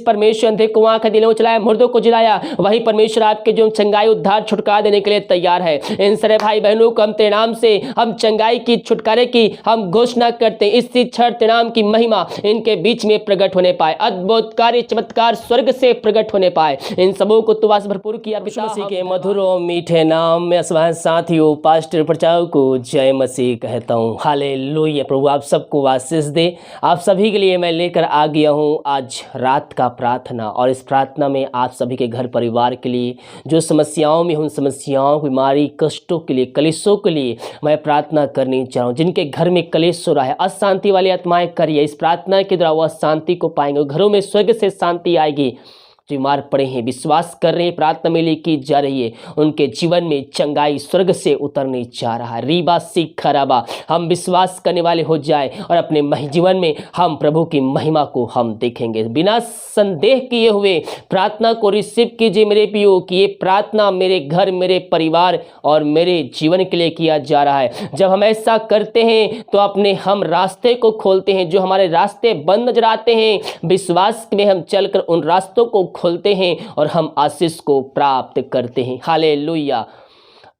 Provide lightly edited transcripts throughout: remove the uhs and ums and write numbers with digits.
परमेश्वर अंधे को आंख दिलों चलाया, मुर्दों को जिलाया, वही परमेश्वर आपके जो चंगाई उद्धार छुटकारा देने के लिए तैयार है। इन सारे भाई बहनों को हम तेरे नाम से हम चंगाई की छुटकारे की हम घोषणा करते हैं। इस क्षण तेरे नाम की महिमा इनके बीच में प्रकट होने पाए, अद्भुत कार्य चमत्कार स्वर्ग से प्रकट होने पाए। इन सबों को तू आशीष भरपूर किया। यीशु मसीह के मधुर और मीठे नाम में साथियों पास्टर प्रचारक को जय मसीह कहता हूँ। हालेलुया। प्रभु आप सबको आशीष दे। आप सभी के लिए मैं लेकर आ गया हूँ आज रात का प्रार्थना, और इस प्रार्थना में आप सभी के घर परिवार के लिए जो समस्याओं में, उन समस्याओं, बीमारी, कष्टों के लिए, कलेशों के लिए मैं प्रार्थना करनी चाह रहा हूँ। जिनके घर में कलेश हो रहा है, अशांति वाली आत्माएं करिए, इस प्रार्थना के द्वारा वह शांति को पाएंगे, घरों में स्वर्ग से शांति आएगी। बीमार पड़े हैं, विश्वास कर रहे हैं, प्रार्थना में लेकी जा रही है, उनके जीवन में चंगाई स्वर्ग से उतरने जा रहा है। रीबा सीख खराबा हम विश्वास करने वाले हो जाए और अपने जीवन में हम प्रभु की महिमा को हम देखेंगे। बिना संदेह किए हुए प्रार्थना को रिसीव कीजिए मेरे प्रियो कि ये प्रार्थना मेरे घर, मेरे परिवार और मेरे जीवन के लिए किया जा रहा है। जब हम ऐसा करते हैं तो अपने हम रास्ते को खोलते हैं। जो हमारे रास्ते बंद नजर आते हैं, विश्वास में हम चलकर उन रास्तों को खोलते हैं और हम आशीष को प्राप्त करते हैं। हालेलुया।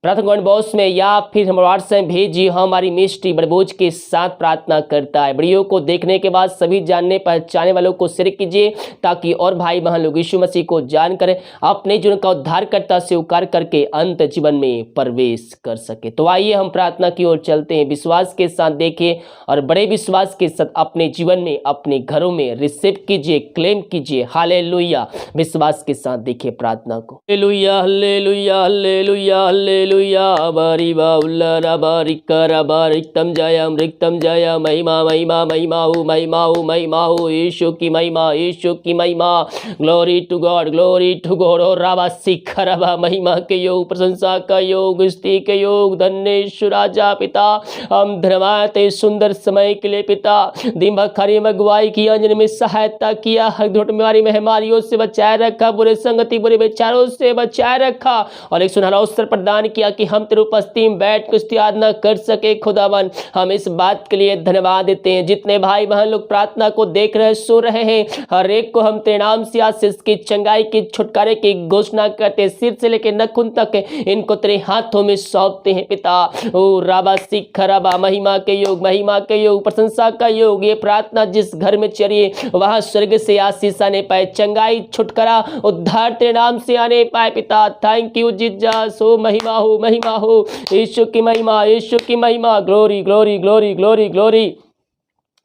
प्रार्थना कमेंट बॉक्स में या फिर हम व्हाट्सएप भेजिए। हमारी मिस्ट्री बड़बोझ के साथ प्रार्थना करता है। वीडियो को देखने के बाद सभी जानने पहचाने वालों को शेयर कीजिए ताकि और भाई बहन लोग यीशु मसीह को जान कर अपने जीवन का उद्धारकर्ता स्वीकार करके अंत जीवन में प्रवेश कर सके। तो आइए हम प्रार्थना की ओर चलते हैं। विश्वास के साथ देखिए और बड़े विश्वास के साथ अपने जीवन में, अपने घरों में रिसीव कीजिए, क्लेम कीजिए। हालेलुया। विश्वास के साथ देखिए प्रार्थना को। Hallelujah, hallelujah, hallelujah, hallelujah. बारी बाउल्ला बारी करा बारिकतम जय रिक्तम जय महिमा महिमा महिमा हो, महिमा हो, महिमा हो। यीशु की महिमा, यीशु की महिमा। Glory to God, glory to God. और राबा सिख रबा महिमा के योग, प्रशंसा का योग, स्तुति के योग। धन्य राजा पिता, हम धन्यवाद है सुंदर समय के लिए पिता। दिमाग खरी में अगुवाई किया, अंजन में सहायता किया, हर बीमारी महामारियों से बचाए रखा, बुरे संगति बुरे विचारों से बचाए रखा और एक सुनहरा अवसर प्रदान किया कि हम तेरे उपस्थिति में बैठ कुछ याद कर सके। खुदावन हम इस बात के लिए धन्यवाद देते हैं। जितने भाई बहन लोग प्रार्थना को देख रहे, सो रहे हैं, हर एक को हम तेरे नाम से आशीष की, चंगाई की, छुटकारे की घोषणा करते हैं। सिर से लेकर नखुन तक इनको तेरे हाथों में सौंपते हैं पिता। ओ राबा सिख राबा महिमा के योग, महिमा के योग, प्रशंसा का योग। ये प्रार्थना जिस घर में चलिए वहां स्वर्ग से आशीष आने पाए, चंगाई, छुटकारा, उद्धार तेरे नाम से आने पाए पिता। Thank you Jesus. हो महिमा हो, महिमा हो। यीशु की महिमा, यीशु की महिमा। Glory glory glory glory glory.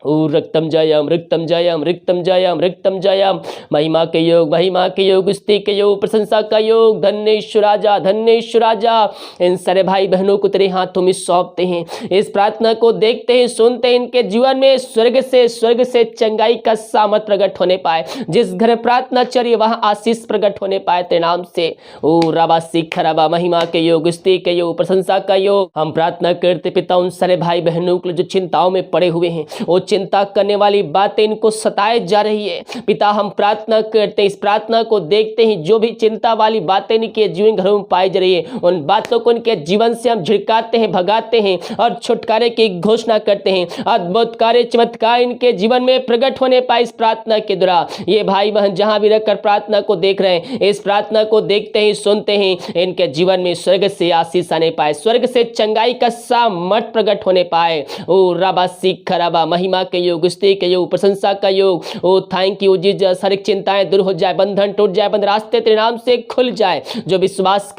ओ रक्तम जयम, रिक्तम जयम, रिक्तम जयम, रिक्तम जयम। महिमा के योग, महिमा के योग, स्तुति के योग, प्रशंसा का योग। धन्य राजा, धन्य राजा। इन सारे भाई बहनों को तेरे हाथों में सौंपते हैं। इस प्रार्थना को देखते हैं, सुनते हैं, इनके जीवन में स्वर्ग से चंगाई का सामर्थ प्रकट होने पाए। जिस घर प्रार्थना चलिए वहां आशीष प्रकट होने पाए तेरे नाम से। ओ राबा सिख राबा महिमा के योग, स्तुति के योग, प्रशंसा का योग। हम प्रार्थना करते पिता उन सारे भाई बहनों को जो चिंताओं में पड़े हुए हैं, वो चिंता करने वाली बातें इनको सताए जा रही है पिता। हम प्रार्थना करते हैं, इस प्रार्थना को देखते हैं, जो भी चिंता वाली बातें इनके जीवन घरों में पाई जा रही है, उन बातों को इनके जीवन से हम झिड़काते हैं, भगाते हैं और छुटकारे की घोषणा करते हैं। अद्भुत कार्य चमत्कार इनके जीवन में प्रकट होने पाए इस प्रार्थना के द्वारा। ये भाई बहन जहां भी रहकर प्रार्थना को देख रहे हैं, इस प्रार्थना को देखते हैं, सुनते हैं, इनके जीवन में स्वर्ग से आशीष आने पाए, स्वर्ग से चंगाई का सामर्थ प्रकट होने पाए। ओ राबा सिख राबा महिमा के योग, स्तुति के योग, प्रशंसा का योग। ओ थैंक यू जीसस। हर एक चिंताएं दूर हो जाए, बंधन टूट जाए, बंद रास्ते तेरे नाम से खुल जाए। जो विश्वास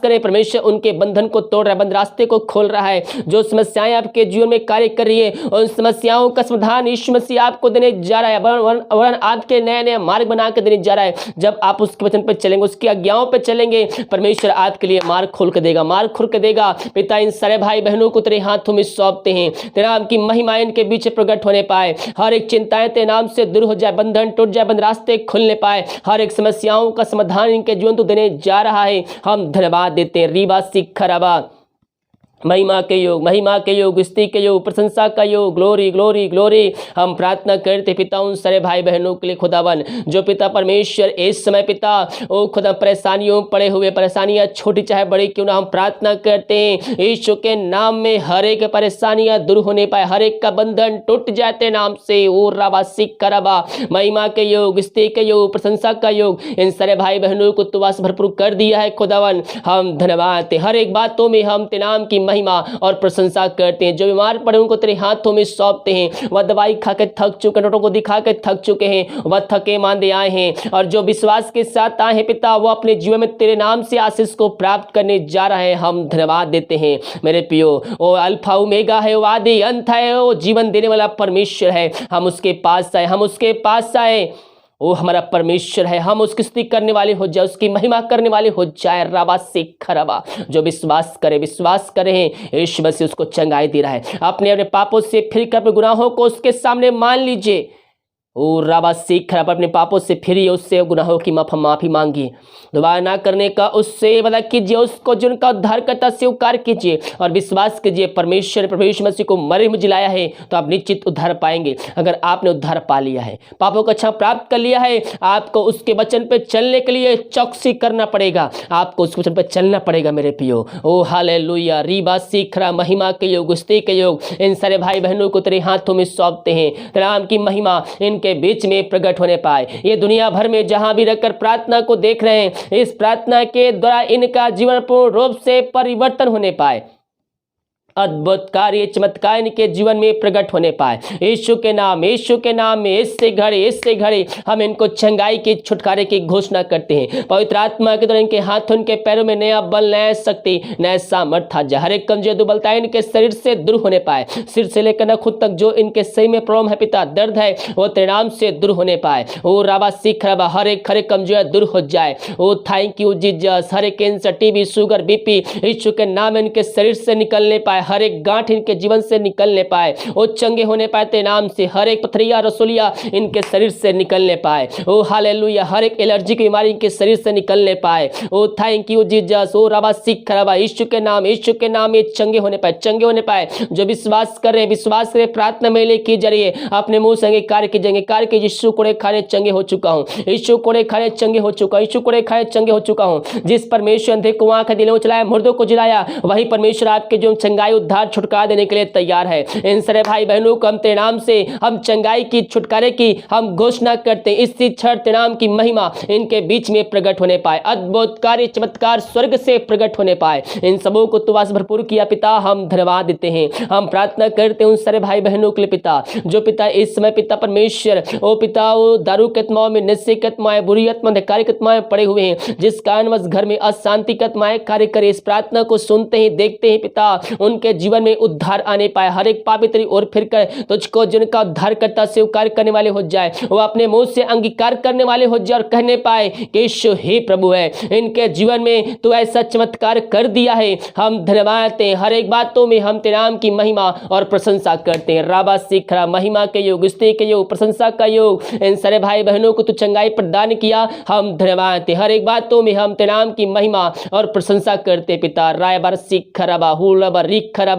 करें परमेश्वर उनके बंधन को तोड़ रहा है, बंद रास्ते को खोल रहा है। जो समस्याएं आपके जीवन में कार्य कर रही है, उन समस्याओं का समाधान यीशु मसीह आपको देने जा रहा है, वरन आपके नए नए मार्ग बना के देने जा रहा है। जब आप उसके वचन पर चलेंगे, उसकी आज्ञाओं पर चलेंगे, परमेश्वर आपके लिए मार्ग खोल के देगा, मार्ग खोल के देगा पिता। इन सारे भाई बहनों को तेरे हाथों में सौंपते हैं। तेरे नाम की महिमा इनके बीच प्रकट होने पाए, हर एक चिंताएं तेरे नाम से दूर हो जाए, बंधन टूट जाए, बंद रास्ते खुलने पाए, हर एक समस्याओं का समाधान इनके जीवन तो देने जा रहा है। हम धन्यवाद देते हैं। रीबा सिख खराबा महिमा के योग, महिमा के योग, स्तुति के योग, प्रशंसा का योग, ग्लोरी ग्लोरी ग्लोरी। हम प्रार्थना करते पिता उन सारे भाई बहनों के लिए खुदावन जो पिता परमेश्वर इस समय पिता ओ खुदा परेशानियों पड़े हुए, परेशानियां छोटी चाहे बड़ी क्यों ना, हम प्रार्थना करते हैं यीशु के नाम में हर एक परेशानियां दूर होने पाए, हर एक का बंधन टूट जाते नाम से। ओ राबा सिक करबा, महिमा के योग, स्तुति के योग, प्रशंसा का योग इन सारे भाई बहनों को तू आस भरपूर कर दिया है खुदावन। हम धन्यवाद ते हर एक बातों में हम ते नाम की महिमा और प्रशंसा करते हैं। जो बीमार पड़े उनको तेरे हाथों में सौंपते हैं। वह दवाई खा के थक चुके, डॉक्टरों को दिखा के थक चुके हैं, वह थके मांदे आए हैं और जो विश्वास के साथ आए हैं पिता वो अपने जीवन में तेरे नाम से आशीष को प्राप्त करने जा रहे हैं। हम धन्यवाद देते हैं मेरे पियो। ओ अल्फा ओमेगा है, वो आदि अंत है, वो जीवन देने वाला परमेश्वर है। हम उसके पास आए, हम उसके पास आए। वो हमारा परमेश्वर है, हम उसकी स्तुति करने वाले हो जाए, उसकी महिमा करने वाले हो जाए। राबा से खराबा, जो विश्वास करे यीशु मसीह उसको चंगाई दे रहा है। अपने अपने पापों से फिर कर अपने गुनाहों को उसके सामने मान लीजिए। ओ राबा सीख खराब, अपने पापों से फिरिए, उससे गुनाहों की माफी मांगिए, दोबारा ना करने का उससे वादा कीजिए, उसको जिनका उद्धारकर्ता स्वीकार कीजिए और विश्वास कीजिए परमेश्वर मसीह को मरे में जिलाया है तो आप निश्चित उद्धार पाएंगे। अगर आपने उद्धार पा लिया है, पापों का क्षमा प्राप्त कर लिया है, आपको उसके वचन पे चलने के लिए चौकसी करना पड़ेगा, आपको उसके वचन पे चलना पड़ेगा मेरे पियो। ओ हालेलुया, रीबा सीखरा, महिमा के योग, स्तुति के योग इन सारे भाई बहनों को तेरे हाथों में सौंपते हैं। तेरे नाम की महिमा के बीच में प्रकट होने पाए। ये दुनिया भर में जहां भी रहकर प्रार्थना को देख रहे हैं, इस प्रार्थना के द्वारा इनका जीवन पूर्ण रूप से परिवर्तन होने पाए, अद्भुत कार्य चमत्कार इनके जीवन में प्रकट होने पाए। यीशु के नाम में इससे घड़े हम इनको चंगाई के छुटकारे की घोषणा करते हैं। पवित्र आत्मा के द्वारा इनके हाथों, इनके पैरों में नया बल, नया शक्ति, नया सामर्थ आ जाए। हर एक कमजोर दुर्बलता इनके शरीर से दूर होने पाए, सिर से लेकर नखुन तक जो इनके सही में प्रॉब्लम है पिता, दर्द है, वो तेरे नाम से दूर होने पाए। ओ राबा सीख रबा, हर एक कमजोर दूर हो जाए। ओ थैंक यू जीसस। हर एक कैंसर, टीबी, शुगर, बीपी यीशु के नाम इनके शरीर से निकलने पाए, हर एक गांठ इनके जीवन से निकलने पाए, वो चंगे होने पाए तेरे नाम से। हर एक पथरिया, रसोलिया इनके शरीर से निकलने पाए। ओ हालेलुया, हर एक एलर्जी की बीमारी इनके शरीर से निकलने पाए। ओ थैंक यू जीसस। ओ रबा सिख रबा, यीशु के नाम ये चंगे होने पाए। जो विश्वास करे प्रार्थना में लेके जरिए अपने मुंह से अंगीकार कीजिए, यीशु कोड़े खाने चंगे हो चुका हूँ, यीशु कोड़े खाने चंगे हो चुका हूँ। जिस परमेश्वर अंधे को आंख दिलों चलाया, मुर्दों को जिलाया, वही परमेश्वर आपके जो चंगाई उद्धार छुटकारा देने के लिए तैयार है। इन सारे भाई बहनों को हम तेरे नाम से हम चंगाई की, छुटकारे की हम घोषणा करते हैं। इसी क्षण तेरे नाम की महिमा इनके बीच में प्रकट होने पाए, अद्भुत कार्य चमत्कार स्वर्ग से प्रकट होने पाए। इन सबों को तू आस भरपूर किया पिता, हम धन्यवाद देते हैं। हम प्रार्थना करते हैं उन सारे भाई बहनों के लिए पिता, जो पिता इस समय पिता परमेश्वर ओ पिता वो दारू के आत्माओं में, नशे की आत्माएं, बुरी आत्मा, अंधकार की आत्माएं पड़े हुए हैं, जिस कारणवश घर में अशांति की आत्माएं कार्य करे। इस प्रार्थना को सुनते ही देखते हैं पिता, उनके जीवन में उद्धार आने पाए। हर एक पापी तेरी ओर फिर कर तुझको जिनका उद्धार करता स्वीकार करने वाले हो जाए, वो अपने मुंह से अंगीकार करने वाले हो जाए और कहने पाए कि यीशु ही प्रभु है। इनके जीवन में तू ऐसा चमत्कार कर दिया है, हम धन्यवाद देते हैं। हर एक बातों में हम तेरे नाम की महिमा और प्रशंसा करते हैं। राबा सीखरा, महिमा के योग, स्तुति के योग, प्रशंसा का योग इन सारे भाई बहनों को तू चंगाई प्रदान किया, हम धन्यवाद देते हैं। हर एक बातों में हम तेरे नाम की महिमा और प्रशंसा करते पिता। रायबार सीखरा हुलबा रिखरा,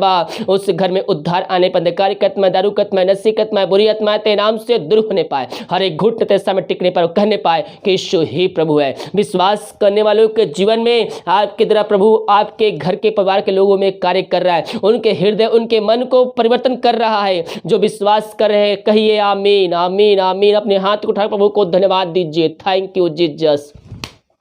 उस घर में उद्धार आने पर अंधकार की आत्मा, दारू की आत्मा, नशे की आत्मा, बुरी आत्मा तेरे नाम से दूर होने पाए। हर एक घुटने तेरे सामने टिकने पर कहने पाए कि यीशु ही प्रभु है। विश्वास करने वालों के जीवन में आपके द्वारा प्रभु आपके घर के परिवार के लोगों में कार्य कर रहा है, उनके हृदय, उनके मन को परिवर्तन कर रहा है। जो विश्वास कर रहे हैं कहिए आमीन आमीन आमीन। अपने हाथ को उठा प्रभु को धन्यवाद दीजिए। Thank you Jesus.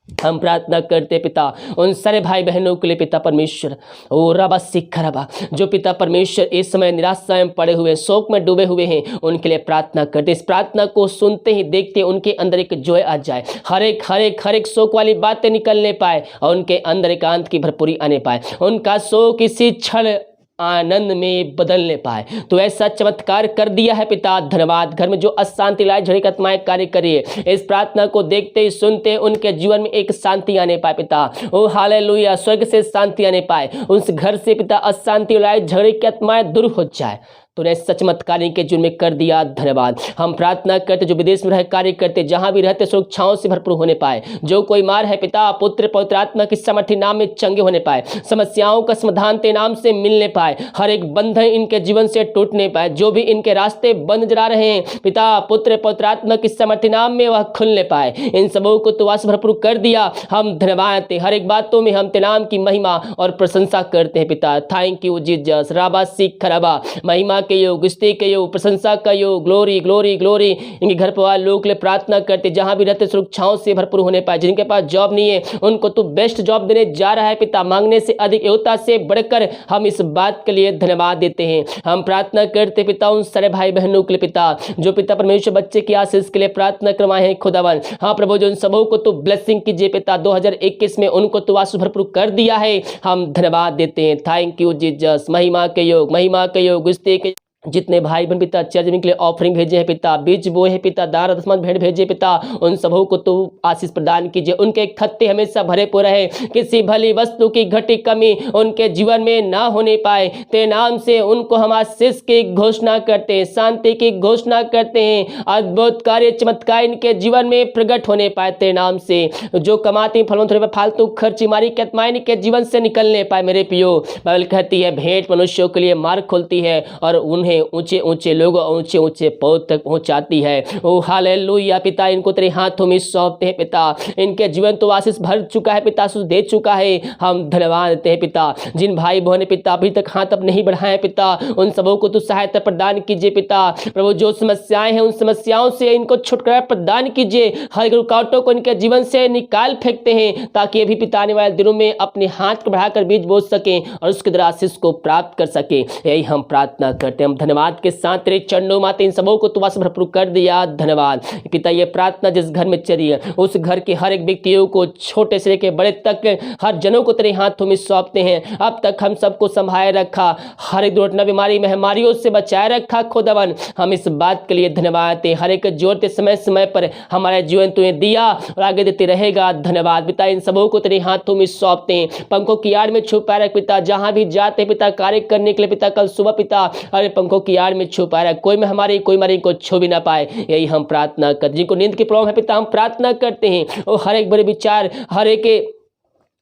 हम प्रार्थना करते पिता उन सारे भाई बहनों के लिए पिता परमेश्वर, ओ रबा सिखा रबा, जो पिता परमेश्वर इस समय निराशा में पड़े हुए, शोक में डूबे हुए हैं, उनके लिए प्रार्थना करते। इस प्रार्थना को सुनते ही देखते उनके अंदर एक जॉय आ जाए, हर एक शोक वाली बातें निकलने पाए और उनके अंदर एकांत की भरपूरी आने पाए, उनका शोक इसी क्षण आनंद में बदलने पाए। तो ऐसा चमत्कार कर दिया है पिता, धन्यवाद। घर में जो अशांति लाए, झड़ी आत्माएं कार्य करिए, इस प्रार्थना को देखते ही सुनते उनके जीवन में एक शांति आने पाए पिता। ओ हालेलुया, स्वर्ग से शांति आने पाए, उस घर से पिता अशांति लाए, झड़ी की आत्माएं दूर हो जाए। तो तूने सच चमत्कार इनके जीवन में कर दिया, धन्यवाद। हम प्रार्थना करते जो विदेश में रह कार्य करते, जहां भी रहते सुरक्षाओं से भरपूर होने पाए। जो कोई मार है पिता, पुत्र पवित्र आत्मा की सामर्थ्य नाम में चंगे होने पाए। समस्याओं का समाधान तेरे नाम से मिलने पाए। हर एक बंधन इनके जीवन से टूटने पाए। जो भी इनके रास्ते बंद नजर आ रहे हैं पिता, पुत्र पवित्र आत्मा की सामर्थ्य नाम में वह खुलने पाए। इन सबों को तू आशीष भरपूर कर दिया, हम धन्यवाद देते। हर एक बातों में हम तेरे नाम की महिमा और प्रशंसा करते हैं पिता। Thank you Jesus. राबा सीख खराबा, महिमा के योग, स्तुति के योग, प्रशंसा का योग, ग्लोरी ग्लोरी ग्लोरी। इनके घर परिवार लोग के लिए प्रार्थना करते, जहां भी रहते सुरक्षाओं से भरपूर होने पाए। जिनके पास जॉब नहीं है उनको तू बेस्ट जॉब देने जा रहा है पिता। मांगने से अधिक, योग्यता से बढ़कर हम इस बात के लिए धन्यवाद देते हैं। हम प्रार्थना करते पिता उन सारे भाई बहनों के लिए पिता, जो पिता परमेश्वर बच्चे की आशीष के लिए प्रार्थना करवाए हैं खुदावन। हाँ प्रभु, जो उन सबों को तू ब्लेसिंग कीजिए पिता। 2021 में उनको तू आशीष भरपूर कर दिया है, हम धन्यवाद देते हैं। Thank you Jesus. महिमा के योग, महिमा के योग, स्तुति के जितने भाई बहन पिता चर्च के लिए ऑफरिंग भेजे हैं पिता, बीज बोए हैं पिता, दान दशमांश भेंट भेजे पिता, उन सबों को तो आशीष प्रदान कीजिए। उनके खत्ते हमेशा भरे पूरे रहे, किसी भली वस्तु की घटी कमी उनके जीवन में ना होने पाए। तेरे नाम से उनको हम आशीष की घोषणा करते हैं, शांति की घोषणा करते हैं। अद्भुत कार्य चमत्कार इनके जीवन में प्रकट होने पाए तेरे नाम से। जो कमाते फलवंत होने पर फालतू खर्ची मारी के आत्माएं इनके जीवन से निकलने पाए मेरे पियो। बाइबल कहती है भेंट मनुष्यों के लिए मार्ग खोलती है और उन्हें ऊंचे ऊंचे लोग ऊंचे ऊंचे पद तक पहुंचाती है। ओ हालेलुया पिता, इनको तेरे हाथों में सौंपते हैं पिता। इनके जीवन तो आशीष भर चुका है पिता, आशीष दे चुका है, हम धन्यवाद देते हैं पिता। जिन भाई बहन पिता अभी तक हाथ अब नहीं बढ़ाए पिता, उन सबों को तू सहायता प्रदान कीजिए पिता। प्रभु जो समस्याएं हैं उन समस्याओं से इनको छुटकारा प्रदान कीजिए। हर रुकावटों को इनके जीवन से निकाल फेंकते हैं, ताकि ये भी पिता आने वाले दिनों में अपने हाथ को बढ़ाकर बीज बो सकें और उसके द्वारा आशीष को प्राप्त कर सके। यही हम प्रार्थना करते हैं। हम धन्यवाद के साथ तेरे चरणों माते इन सबों को तू आशीष भरपूर कर दिया, धन्यवाद पिता। ये प्रार्थना जिस घर में चली है उस घर के हर एक व्यक्तियों को, छोटे से लेकर बड़े तक, हर जनों को तेरे हाथों में सौंपते हैं। अब तक हम सबको संभाले रखा, हर एक दुर्घटना बीमारी महामारियों से बचाए रखा खुदावन। हम इस बात के लिए धन्यवाद देते। हर एक जोड़ते समय समय पर हमारा जीवन तूने दिया और आगे देते रहेगा, धन्यवाद पिता। इन सबों को तेरे हाथों में सौंपते हैं। पंखों की आड़ में छुपा रख पिता, जहां भी जाते पिता कार्य करने के लिए पिता, कल सुबह पिता अरे पंखों की आड़ में छुपा रहा, कोई में हमारी कोई मरी को छू भी ना पाए। यही हम प्रार्थना करते। जिनको नींद की प्रॉब्लम है पिता, हम प्रार्थना करते हैं और हर एक बुरे विचार, हर एक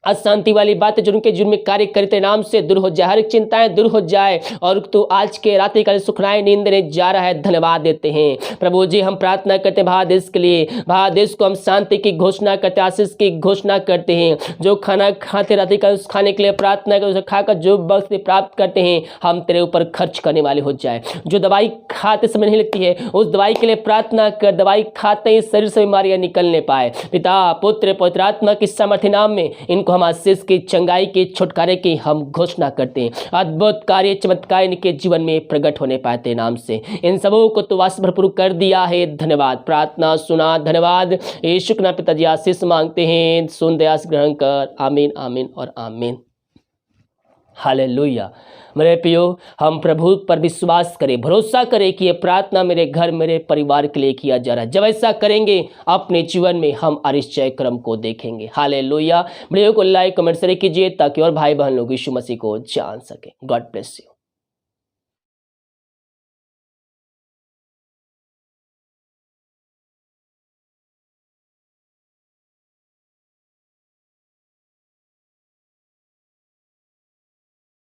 अशांति वाली बातें जो उनके जीवन में कार्य करते नाम से दूर हो जाए, हर एक चिंताएं दूर हो जाए और तो आज के रात्रि काल सुखनाएं नींद देने जा रहा है, धन्यवाद देते हैं प्रभु जी। हम प्रार्थना करते हैं भारत देश के लिए, भारत देश को हम शांति की घोषणा करते, आशीष की घोषणा करते हैं। जो खाना खाते रात्रि काल उस खाने के लिए प्रार्थना कर, उसे खाकर जो बख्श प्राप्त करते हैं हम तेरे ऊपर खर्च करने वाले हो जाए। जो दवाई खाते समय नहीं लगती है उस दवाई के लिए प्रार्थना कर, दवाई खाते ही शरीर से बीमारियां निकलने पाए पिता, पुत्र पवित्र आत्मा की सामर्थ्य नाम में इनको हम आशीष की, चंगाई की, छुटकारे की हम घोषणा करते हैं। अद्भुत कार्य चमत्कार इनके जीवन में प्रकट होने पाते नाम से इन सबों को तो आशीष भरपूर कर दिया है, धन्यवाद। प्रार्थना सुना, धन्यवाद। यीशु के नाम पिताजी आशीष मांगते हैं, सुन दया से ग्रहण कर। आमीन आमीन और आमीन। हालेलुया। मेरे प्रियो, हम प्रभु पर विश्वास करें, भरोसा करें कि ये प्रार्थना मेरे घर, मेरे परिवार के लिए किया जा रहा है। जब ऐसा करेंगे अपने जीवन में हम आश्चर्य क्रम को देखेंगे। हालेलुया। वीडियो को लाइक कमेंट शेयर कीजिए ताकि और भाई बहन लोग यीशु मसीह को जान सके। God bless you.